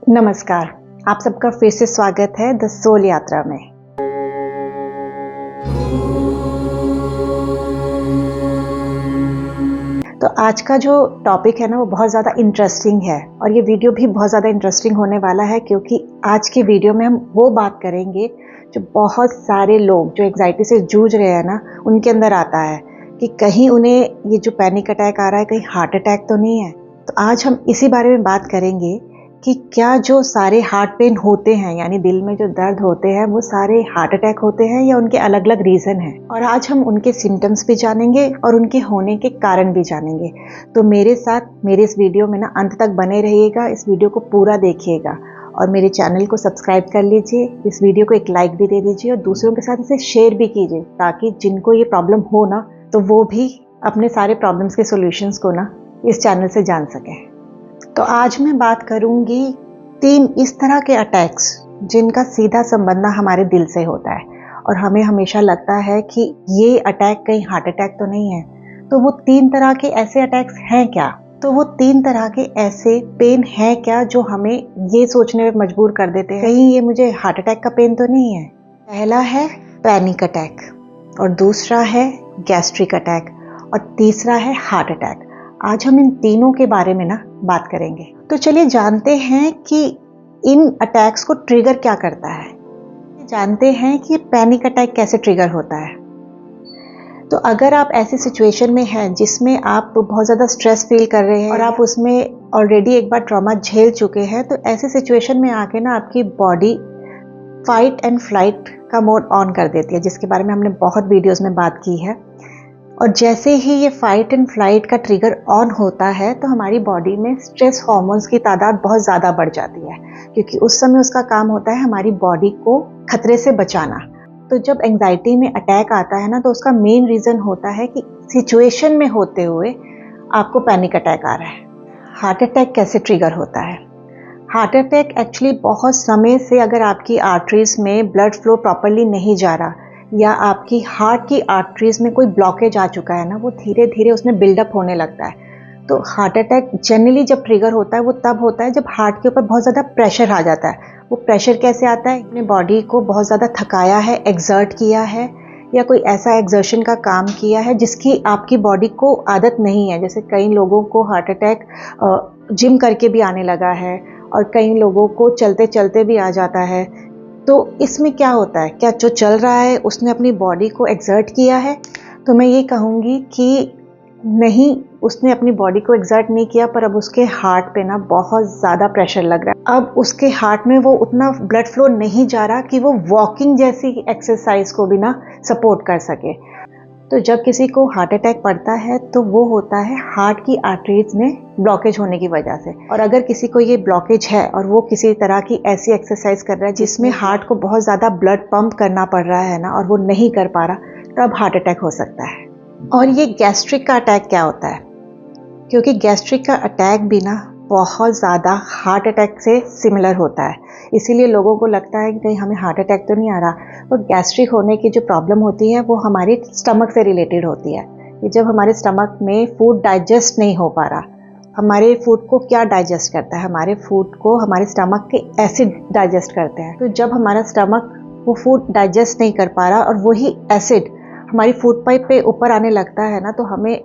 नमस्कार। आप सबका फिर से स्वागत है द सोल यात्रा में। तो आज का जो टॉपिक है ना वो बहुत ज़्यादा इंटरेस्टिंग है और ये वीडियो भी बहुत ज़्यादा इंटरेस्टिंग होने वाला है, क्योंकि आज की वीडियो में हम वो बात करेंगे जो बहुत सारे लोग जो एंग्जाइटी से जूझ रहे हैं ना उनके अंदर आता है कि कहीं उन्हें ये जो पैनिक अटैक आ रहा है कहीं हार्ट अटैक तो नहीं है। तो आज हम इसी बारे में बात करेंगे कि क्या जो सारे हार्ट पेन होते हैं यानी दिल में जो दर्द होते हैं वो सारे हार्ट अटैक होते हैं या उनके अलग अलग रीज़न हैं। और आज हम उनके सिम्टम्स भी जानेंगे और उनके होने के कारण भी जानेंगे। तो मेरे साथ मेरे इस वीडियो में ना अंत तक बने रहिएगा, इस वीडियो को पूरा देखिएगा और मेरे चैनल को सब्सक्राइब कर लीजिए, इस वीडियो को एक लाइक भी दे दीजिए और दूसरों के साथ इसे शेयर भी कीजिए ताकि जिनको ये प्रॉब्लम हो ना तो वो भी अपने सारे प्रॉब्लम्स के सॉल्यूशंस को ना इस चैनल से जान सकें। तो आज मैं बात करूंगी 3 इस तरह के अटैक्स जिनका सीधा संबंध हमारे दिल से होता है और हमें हमेशा लगता है कि ये अटैक कहीं हार्ट अटैक तो नहीं है। तो वो 3 तरह के ऐसे अटैक्स हैं क्या? तो वो 3 तरह के ऐसे पेन हैं क्या जो हमें ये सोचने में मजबूर कर देते हैं कहीं ये मुझे हार्ट अटैक का पेन तो नहीं है। पहला है पैनिक अटैक और दूसरा है गैस्ट्रिक अटैक और तीसरा है हार्ट अटैक। आज हम इन तीनों के बारे में ना बात करेंगे। तो चलिए जानते हैं कि इन अटैक्स को ट्रिगर क्या करता है। जानते हैं कि पैनिक अटैक कैसे ट्रिगर होता है। तो अगर आप ऐसी सिचुएशन में हैं जिसमें आप बहुत ज़्यादा स्ट्रेस फील कर रहे हैं और आप उसमें ऑलरेडी एक बार ट्रॉमा झेल चुके हैं, तो ऐसी सिचुएशन में आके ना आपकी बॉडी फाइट एंड फ्लाइट का मोड ऑन कर देती है, जिसके बारे में हमने बहुत वीडियोज़ में बात की है। और जैसे ही ये फाइट एंड फ्लाइट का ट्रिगर ऑन होता है तो हमारी बॉडी में स्ट्रेस हार्मोन्स की तादाद बहुत ज़्यादा बढ़ जाती है, क्योंकि उस समय उसका काम होता है हमारी बॉडी को खतरे से बचाना। तो जब एंग्जाइटी में अटैक आता है ना तो उसका मेन रीज़न होता है कि सिचुएशन में होते हुए आपको पैनिक अटैक आ रहा है। हार्ट अटैक कैसे ट्रिगर होता है? हार्ट अटैक एक्चुअली बहुत समय से अगर आपकी आर्टरीज में ब्लड फ्लो प्रॉपरली नहीं जा रहा या आपकी हार्ट की आर्टरीज में कोई ब्लॉकेज आ चुका है ना, वो धीरे धीरे उसमें बिल्डअप होने लगता है। तो हार्ट अटैक जनरली जब ट्रिगर होता है वो तब होता है जब हार्ट के ऊपर बहुत ज़्यादा प्रेशर आ जाता है। वो प्रेशर कैसे आता है? अपने बॉडी को बहुत ज़्यादा थकाया है, एक्सर्ट किया है या कोई ऐसा एक्सर्शन का काम किया है जिसकी आपकी बॉडी को आदत नहीं है। जैसे कई लोगों को हार्ट अटैक जिम करके भी आने लगा है और कई लोगों को चलते चलते भी आ जाता है। तो इसमें क्या होता है? क्या जो चल रहा है उसने अपनी बॉडी को एक्सर्ट किया है? तो मैं ये कहूँगी कि नहीं, उसने अपनी बॉडी को एक्सर्ट नहीं किया, पर अब उसके हार्ट पे ना बहुत ज़्यादा प्रेशर लग रहा है। अब उसके हार्ट में वो उतना ब्लड फ्लो नहीं जा रहा कि वो वॉकिंग जैसी एक्सरसाइज को भी ना सपोर्ट कर सके। तो जब किसी को हार्ट अटैक पड़ता है तो वो होता है हार्ट की आर्टरीज में ब्लॉकेज होने की वजह से। और अगर किसी को ये ब्लॉकेज है और वो किसी तरह की ऐसी एक्सरसाइज कर रहा है जिसमें हार्ट को बहुत ज़्यादा ब्लड पंप करना पड़ रहा है ना और वो नहीं कर पा रहा, तब हार्ट अटैक हो सकता है। और ये गैस्ट्रिक का अटैक क्या होता है? क्योंकि गैस्ट्रिक का अटैक भी ना बहुत ज़्यादा हार्ट अटैक से सिमिलर होता है, इसीलिए लोगों को लगता है कि कहीं हमें हार्ट अटैक तो नहीं आ रहा। तो गैस्ट्रिक होने की जो प्रॉब्लम होती है वो हमारी स्टमक से रिलेटेड होती है। कि जब हमारे स्टमक में फूड डाइजेस्ट नहीं हो पा रहा, हमारे फूड को क्या डाइजेस्ट करता है? हमारे फूड को हमारे स्टमक के एसिड डाइजेस्ट करते हैं। तो जब हमारा स्टमक वो फूड डाइजेस्ट नहीं कर पा रहा और वही एसिड हमारी फूड पाइप पे ऊपर आने लगता है ना, तो हमें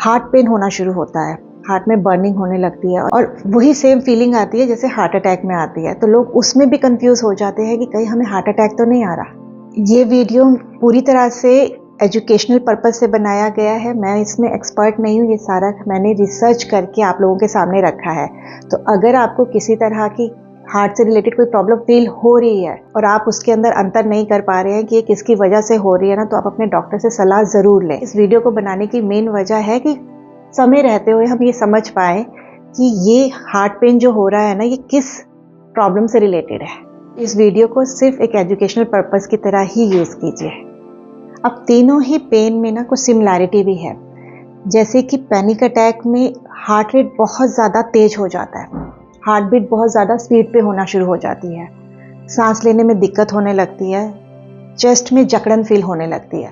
हार्ट पेन होना शुरू होता है, हार्ट में बर्निंग होने लगती है और वही सेम फीलिंग आती है जैसे हार्ट अटैक में आती है। तो लोग उसमें भी कंफ्यूज हो जाते हैं कि कहीं हमें हार्ट अटैक तो नहीं आ रहा। ये वीडियो पूरी तरह से एजुकेशनल पर्पज से बनाया गया है, मैं इसमें एक्सपर्ट नहीं हूँ, ये सारा मैंने रिसर्च करके आप लोगों के सामने रखा है। तो अगर आपको किसी तरह की हार्ट से रिलेटेड कोई प्रॉब्लम फील हो रही है और आप उसके अंदर अंतर नहीं कर पा रहे हैं कि ये किसकी वजह से हो रही है ना, तो आप अपने डॉक्टर से सलाह ज़रूर लें। इस वीडियो को बनाने की मेन वजह है कि समय रहते हुए हम ये समझ पाए कि ये हार्ट पेन जो हो रहा है ना ये किस प्रॉब्लम से रिलेटेड है। इस वीडियो को सिर्फ एक एजुकेशनल पर्पस की तरह ही यूज़ कीजिए। अब तीनों ही पेन में ना कुछ सिमिलैरिटी भी है, जैसे कि पैनिक अटैक में हार्ट रेट बहुत ज़्यादा तेज हो जाता है, हार्ट बीट बहुत ज़्यादा स्पीड पे होना शुरू हो जाती है, सांस लेने में दिक्कत होने लगती है, चेस्ट में जकड़न फील होने लगती है।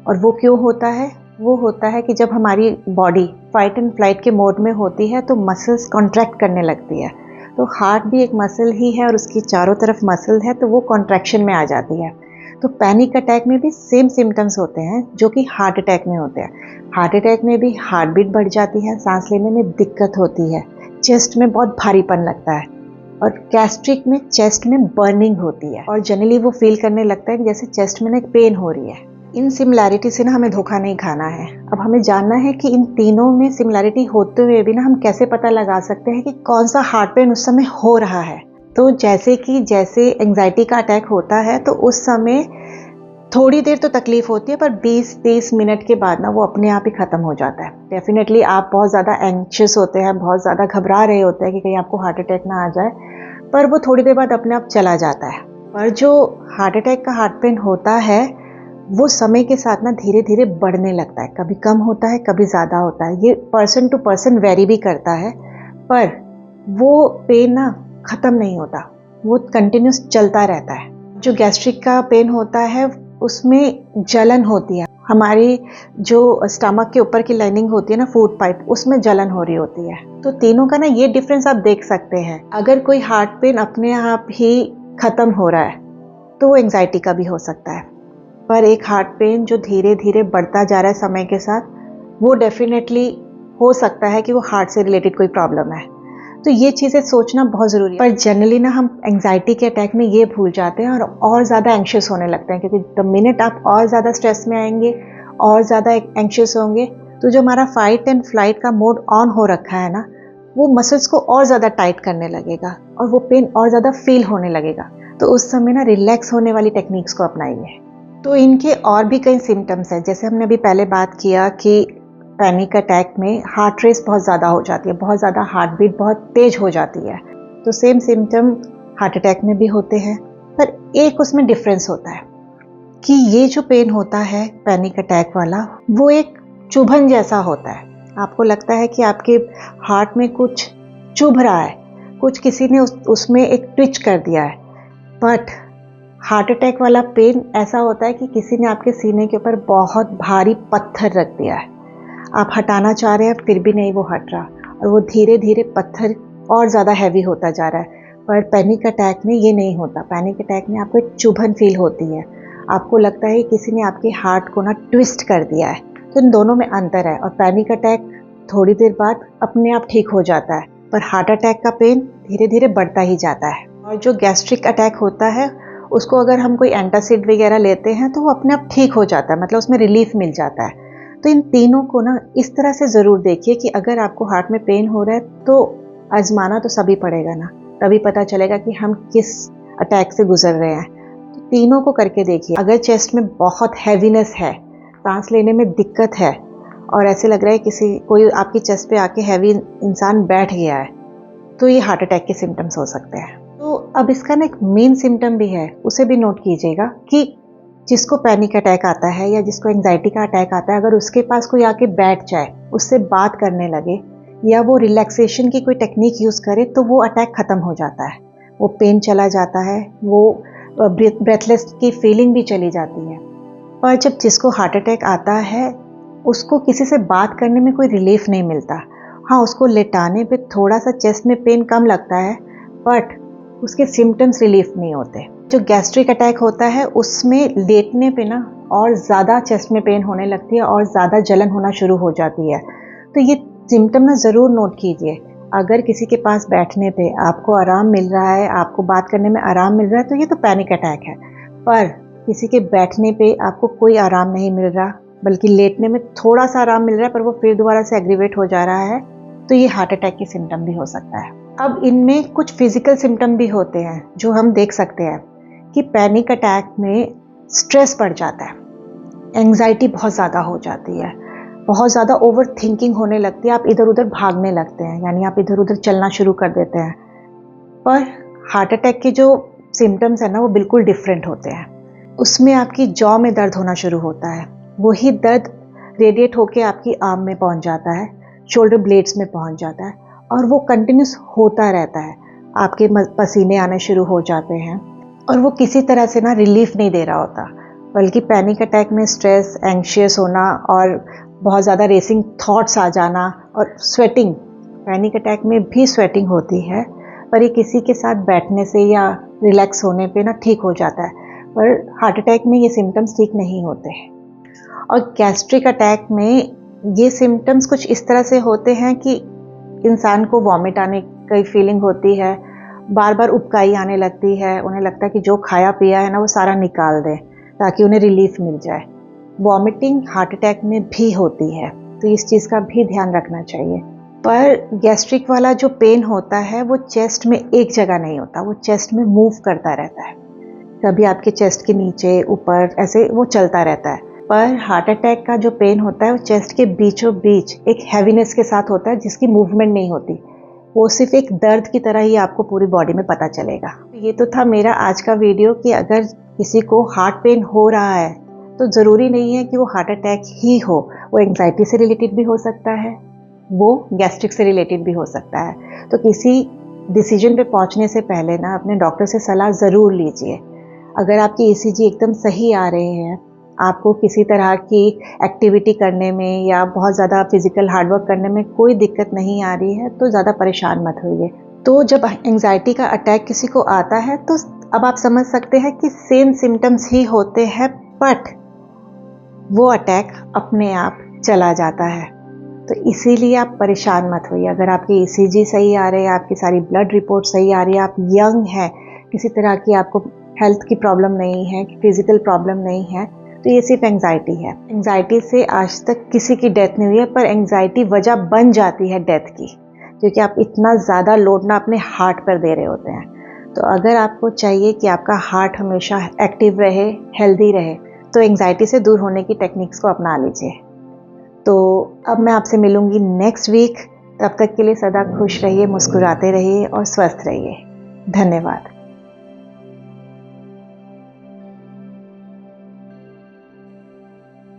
और वो क्यों होता है? वो होता है कि जब हमारी बॉडी फाइट एंड फ्लाइट के मोड में होती है तो मसल्स कॉन्ट्रैक्ट करने लगती है, तो हार्ट भी एक मसल ही है और उसकी चारों तरफ मसल है, तो वो कॉन्ट्रैक्शन में आ जाती है। तो पैनिक अटैक में भी सेम सिम्टम्स होते हैं जो कि हार्ट अटैक में होते हैं। हार्ट अटैक में भी हार्ट बीट बढ़ जाती है, सांस लेने में दिक्कत होती है, चेस्ट में बहुत भारीपन लगता है, और गैस्ट्रिक में चेस्ट में बर्निंग होती है और जनरली वो फील करने लगता है कि जैसे चेस्ट में ना एक पेन हो रही है। इन सिमिलैरिटी से ना हमें धोखा नहीं खाना है। अब हमें जानना है कि इन तीनों में सिमिलैरिटी होते हुए भी ना हम कैसे पता लगा सकते हैं कि कौन सा हार्ट पेन उस समय हो रहा है। तो जैसे एंजाइटी का अटैक होता है तो उस समय थोड़ी देर तो तकलीफ होती है, पर 20-30 मिनट के बाद ना वो अपने आप ही ख़त्म हो जाता है। डेफिनेटली आप बहुत ज़्यादा एंग्शियस होते हैं, बहुत ज़्यादा घबरा रहे होते हैं कि कहीं आपको हार्ट अटैक ना आ जाए, पर वो थोड़ी देर बाद अपने आप चला जाता है। पर जो हार्ट अटैक का हार्ट पेन होता है वो समय के साथ ना धीरे धीरे बढ़ने लगता है, कभी कम होता है, कभी ज़्यादा होता है। ये पर्सन टू पर्सन वेरी भी करता है, पर वो पेन ना ख़त्म नहीं होता, वो कंटिन्यूस चलता रहता है। जो गैस्ट्रिक का पेन होता है उसमें जलन होती है, हमारी जो स्टमक के ऊपर की लाइनिंग होती है ना, फूड पाइप, उसमें जलन हो रही होती है। तो तीनों का ना ये डिफरेंस आप देख सकते हैं। अगर कोई हार्ट पेन अपने आप ही ख़त्म हो रहा है तो वो एंजाइटी का भी हो सकता है, पर एक हार्ट पेन जो धीरे धीरे बढ़ता जा रहा है समय के साथ, वो डेफिनेटली हो सकता है कि वो हार्ट से रिलेटेड कोई प्रॉब्लम है। तो ये चीज़ें सोचना बहुत ज़रूरी है। पर जनरली ना हम एंजाइटी के अटैक में ये भूल जाते हैं और ज़्यादा एंग्शियस होने लगते हैं, क्योंकि द मिनट आप और ज़्यादा स्ट्रेस में आएंगे, और ज़्यादा एंग्शियस होंगे, तो जो हमारा फाइट एंड फ्लाइट का मोड ऑन हो रखा है ना, वो मसल्स को और ज़्यादा टाइट करने लगेगा और वो पेन और ज़्यादा फील होने लगेगा। तो उस समय ना रिलैक्स होने वाली टेक्निक्स को अपनाइए। तो इनके और भी कई सिम्टम्स हैं, जैसे हमने अभी पहले बात किया कि पैनिक अटैक में हार्ट रेस बहुत ज़्यादा हो जाती है, बहुत ज़्यादा हार्ट बीट बहुत तेज हो जाती है। तो सेम सिम्टम हार्ट अटैक में भी होते हैं, पर एक उसमें डिफरेंस होता है कि ये जो पेन होता है पैनिक अटैक वाला, वो एक चुभन जैसा होता है। आपको लगता है कि आपके हार्ट में कुछ चुभ रहा है, कुछ किसी ने उसमें एक ट्विच कर दिया है। बट हार्ट अटैक वाला पेन ऐसा होता है कि किसी ने आपके सीने के ऊपर बहुत भारी पत्थर रख दिया है, आप हटाना चाह रहे हैं फिर भी नहीं वो हट रहा, और वो धीरे धीरे पत्थर और ज़्यादा हैवी होता जा रहा है। पर पैनिक अटैक में ये नहीं होता। पैनिक अटैक में आपको एक चुभन फील होती है, आपको लगता है किसी ने आपके हार्ट को ना ट्विस्ट कर दिया है। तो इन दोनों में अंतर है, और पैनिक अटैक थोड़ी देर बाद अपने आप ठीक हो जाता है, पर हार्ट अटैक का पेन धीरे धीरे बढ़ता ही जाता है। और जो गैस्ट्रिक अटैक होता है उसको अगर हम कोई एंटासिड वगैरह लेते हैं तो वो अपने आप ठीक हो जाता है, मतलब उसमें रिलीफ मिल जाता है। तो इन तीनों को ना इस तरह से ज़रूर देखिए कि अगर आपको हार्ट में पेन हो रहा है तो आजमाना तो सभी पड़ेगा ना, तभी पता चलेगा कि हम किस अटैक से गुजर रहे हैं। तो तीनों को करके देखिए। अगर चेस्ट में बहुत हैवीनेस है, सांस लेने में दिक्कत है, और ऐसे लग रहा है कोई आपकी चेस्ट पे आके हैवी इंसान बैठ गया है, तो ये हार्ट अटैक के सिम्टम्स हो सकते हैं। तो अब इसका ना एक मेन सिम्टम भी है, उसे भी नोट कीजिएगा कि जिसको पैनिक अटैक आता है या जिसको एंजाइटी का अटैक आता है, अगर उसके पास कोई आके बैठ जाए, उससे बात करने लगे, या वो रिलैक्सेशन की कोई टेक्निक यूज़ करे, तो वो अटैक ख़त्म हो जाता है, वो पेन चला जाता है, वो ब्रेथलेस की फीलिंग भी चली जाती है। और जब जिसको हार्ट अटैक आता है उसको किसी से बात करने में कोई रिलीफ नहीं मिलता। हाँ, उसको लेटाने पे थोड़ा सा चेस्ट में पेन कम लगता है, बट उसके सिम्टम्स रिलीफ नहीं होते। जो गैस्ट्रिक अटैक होता है उसमें लेटने पे ना और ज़्यादा चेस्ट में पेन होने लगती है और ज़्यादा जलन होना शुरू हो जाती है। तो ये सिम्टम ना ज़रूर नोट कीजिए। अगर किसी के पास बैठने पे आपको आराम मिल रहा है, आपको बात करने में आराम मिल रहा है, तो ये तो पैनिक अटैक है। पर किसी के बैठने पे आपको कोई आराम नहीं मिल रहा, बल्कि लेटने में थोड़ा सा आराम मिल रहा है, पर वो फिर दोबारा से एग्रीवेट हो जा रहा है, तो ये हार्ट अटैक के सिम्टम भी हो सकता है। अब इनमें कुछ फिजिकल सिम्टम भी होते हैं जो हम देख सकते हैं कि पैनिक अटैक में स्ट्रेस बढ़ जाता है, एंग्जाइटी बहुत ज़्यादा हो जाती है, बहुत ज़्यादा ओवर थिंकिंग होने लगती है, आप इधर उधर भागने लगते हैं, यानी आप इधर उधर चलना शुरू कर देते हैं। पर हार्ट अटैक के जो सिम्टम्स है ना वो बिल्कुल डिफरेंट होते हैं। उसमें आपकी जॉ में दर्द होना शुरू होता है, वही दर्द रेडिएट होके आपकी आर्म में पहुंच जाता है, शोल्डर ब्लेड्स में पहुंच जाता है, और वो कंटिन्यूस होता रहता है। आपके पसीने आने शुरू हो जाते हैं और वो किसी तरह से ना रिलीफ नहीं दे रहा होता, बल्कि पैनिक अटैक में स्ट्रेस, एंग्शियस होना और बहुत ज़्यादा रेसिंग थॉट्स आ जाना और स्वेटिंग, पैनिक अटैक में भी स्वेटिंग होती है, पर ये किसी के साथ बैठने से या रिलैक्स होने पे ना ठीक हो जाता है, पर हार्ट अटैक में ये सिम्टम्स ठीक नहीं होते हैं। और गैस्ट्रिक अटैक में ये सिम्टम्स कुछ इस तरह से होते हैं कि इंसान को वॉमिट आने की फीलिंग होती है, बार बार उबकाई आने लगती है, उन्हें लगता है कि जो खाया पिया है ना वो सारा निकाल दें ताकि उन्हें रिलीफ मिल जाए। वॉमिटिंग हार्ट अटैक में भी होती है, तो इस चीज़ का भी ध्यान रखना चाहिए। पर गैस्ट्रिक वाला जो पेन होता है वो चेस्ट में एक जगह नहीं होता, वो चेस्ट में मूव करता रहता है, कभी आपके चेस्ट के नीचे ऊपर ऐसे वो चलता रहता है। पर हार्ट अटैक का जो पेन होता है वो चेस्ट के बीचों बीच एक हैवीनेस के साथ होता है जिसकी मूवमेंट नहीं होती, वो सिर्फ एक दर्द की तरह ही आपको पूरी बॉडी में पता चलेगा। ये तो था मेरा आज का वीडियो कि अगर किसी को हार्ट पेन हो रहा है तो ज़रूरी नहीं है कि वो हार्ट अटैक ही हो, वो एंग्जाइटी से रिलेटेड भी हो सकता है, वो गैस्ट्रिक से रिलेटेड भी हो सकता है। तो किसी डिसीजन पे पहुंचने से पहले ना अपने डॉक्टर से सलाह ज़रूर लीजिए। अगर आपकी ईसीजी एकदम सही आ रहे हैं, आपको किसी तरह की एक्टिविटी करने में या बहुत ज़्यादा फिजिकल हार्डवर्क करने में कोई दिक्कत नहीं आ रही है तो ज़्यादा परेशान मत होइए। तो जब एंग्जाइटी का अटैक किसी को आता है तो अब आप समझ सकते हैं कि सेम सिम्टम्स ही होते हैं, बट वो अटैक अपने आप चला जाता है। तो इसीलिए आप परेशान मत होइए। अगर आपकी ईसीजी सही आ रही है, आपकी सारी ब्लड रिपोर्ट सही आ रही है, आप यंग हैं, किसी तरह की आपको हेल्थ की प्रॉब्लम नहीं है, फिजिकल प्रॉब्लम नहीं है, तो ये सिर्फ एंग्जाइटी है। एंग्जाइटी से आज तक किसी की डेथ नहीं हुई है, पर एंग्जाइटी वजह बन जाती है डेथ की, क्योंकि आप इतना ज़्यादा लोड ना अपने हार्ट पर दे रहे होते हैं। तो अगर आपको चाहिए कि आपका हार्ट हमेशा एक्टिव रहे, हेल्दी रहे, तो एंग्जाइटी से दूर होने की टेक्निक्स को अपना लीजिए। तो अब मैं आपसे मिलूंगी नेक्स्ट वीक। तब तक के लिए सदा खुश रहिए, मुस्कुराते रहिए और स्वस्थ रहिए। धन्यवाद।